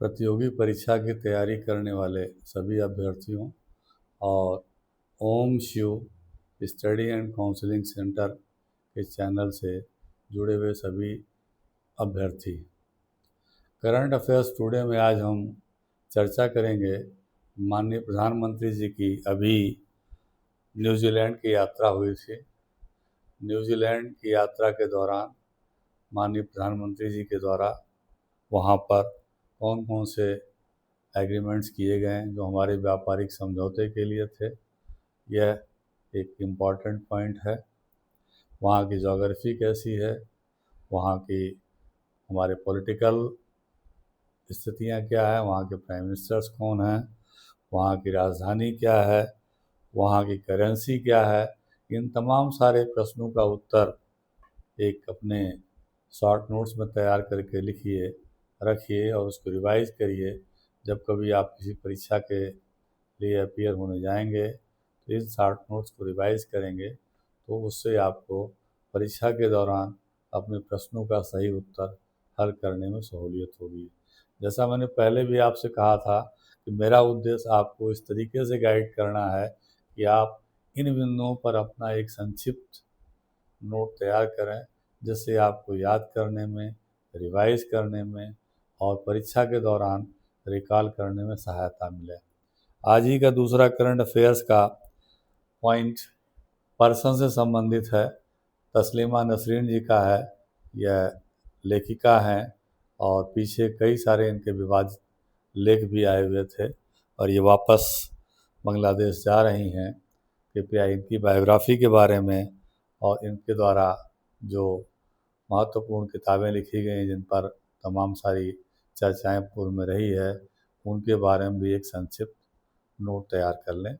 प्रतियोगी परीक्षा की तैयारी करने वाले सभी अभ्यर्थियों और Om Shiv study and counselling centre के चैनल से जुड़े हुए सभी अभ्यर्थी, करंट अफेयर्स टुडे में आज हम चर्चा करेंगे माननीय प्रधानमंत्री जी की अभी न्यूजीलैंड की यात्रा हुई थी। न्यूजीलैंड की यात्रा के दौरान माननीय प्रधानमंत्री जी के द्वारा वहाँ पर कौन कौन से एग्रीमेंट्स किए गए हैं जो हमारे व्यापारिक समझौते के लिए थे, यह एक इम्पॉर्टेंट पॉइंट है। वहाँ की जोग्राफ़ी कैसी है, वहाँ की हमारे पॉलिटिकल स्थितियाँ क्या है, वहाँ के प्राइम मिनिस्टर्स कौन हैं, वहाँ की राजधानी क्या है, वहाँ की करेंसी क्या है, इन तमाम सारे प्रश्नों का उत्तर एक अपने शॉर्ट नोट्स में तैयार करके लिखिए, रखिए और उसको रिवाइज़ करिए। जब कभी आप किसी परीक्षा के लिए अपीयर होने जाएंगे तो इन शॉर्ट नोट्स को रिवाइज़ करेंगे तो उससे आपको परीक्षा के दौरान अपने प्रश्नों का सही उत्तर हल करने में सहूलियत होगी। जैसा मैंने पहले भी आपसे कहा था कि मेरा उद्देश्य आपको इस तरीके से गाइड करना है कि आप इन बिंदुओं पर अपना एक संक्षिप्त नोट तैयार करें, जिससे आपको याद करने में, रिवाइज करने में और परीक्षा के दौरान रिकॉल करने में सहायता मिले। आज ही का दूसरा करंट अफेयर्स का पॉइंट पर्सन से संबंधित है। तस्लीमा नसरीन जी का है। यह लेखिका हैं और पीछे कई सारे इनके विवादित लेख भी आए हुए थे और ये वापस बांग्लादेश जा रही हैं। कृपया इनकी बायोग्राफी के बारे में और इनके द्वारा जो महत्वपूर्ण किताबें लिखी गई जिन पर तमाम सारी चर्चाएं पूर्व में रही है, उनके बारे में भी एक संक्षिप्त नोट तैयार कर लें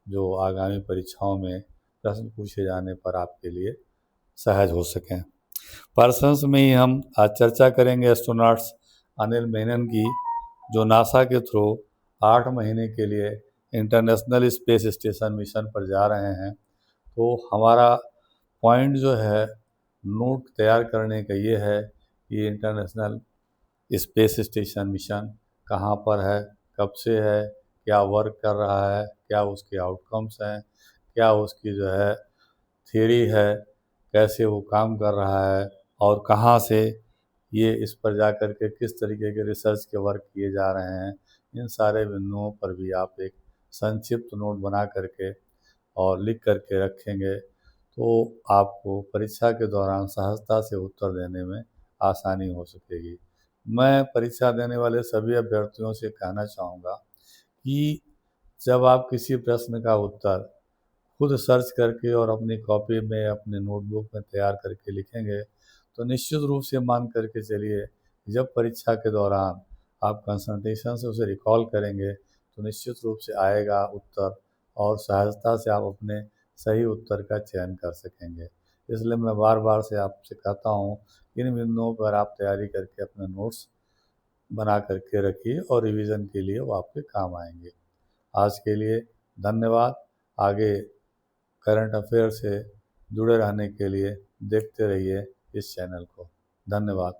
जो आगामी परीक्षाओं में प्रश्न पूछे जाने पर आपके लिए सहज हो सकें। पर्सन्स में ही हम आज चर्चा करेंगे एस्ट्रोनॉट्स अनिल मेनन की, जो नासा के थ्रू 8 महीने के लिए इंटरनेशनल स्पेस स्टेशन मिशन पर जा रहे हैं। तो हमारा पॉइंट जो है नोट तैयार करने का ये है कि इंटरनेशनल स्पेस स्टेशन मिशन कहाँ पर है, कब से है, क्या वर्क कर रहा है, क्या उसके आउटकम्स हैं, क्या उसकी जो है थियरी है, कैसे वो काम कर रहा है और कहाँ से ये इस पर जा कर के किस तरीके के रिसर्च के वर्क किए जा रहे हैं। इन सारे बिंदुओं पर भी आप एक संक्षिप्त नोट बना करके और लिख करके रखेंगे तो आपको परीक्षा के दौरान सहजता से उत्तर देने में आसानी हो सकेगी। मैं परीक्षा देने वाले सभी अभ्यर्थियों से कहना चाहूँगा कि जब आप किसी प्रश्न का उत्तर खुद सर्च करके और अपनी कॉपी में, अपने नोटबुक में तैयार करके लिखेंगे तो निश्चित रूप से मान करके चलिए जब परीक्षा के दौरान आप कंसंट्रेशन से उसे रिकॉल करेंगे तो निश्चित रूप से आएगा उत्तर और सहजता से आप अपने सही उत्तर का चयन कर सकेंगे। इसलिए मैं बार बार से आपसे कहता हूँ, इन बिंदुओं पर आप तैयारी करके अपने नोट्स बना करके रखिए और रिवीजन के लिए वो आपके काम आएंगे। आज के लिए धन्यवाद। आगे करंट अफेयर से जुड़े रहने के लिए देखते रहिए इस चैनल को। धन्यवाद।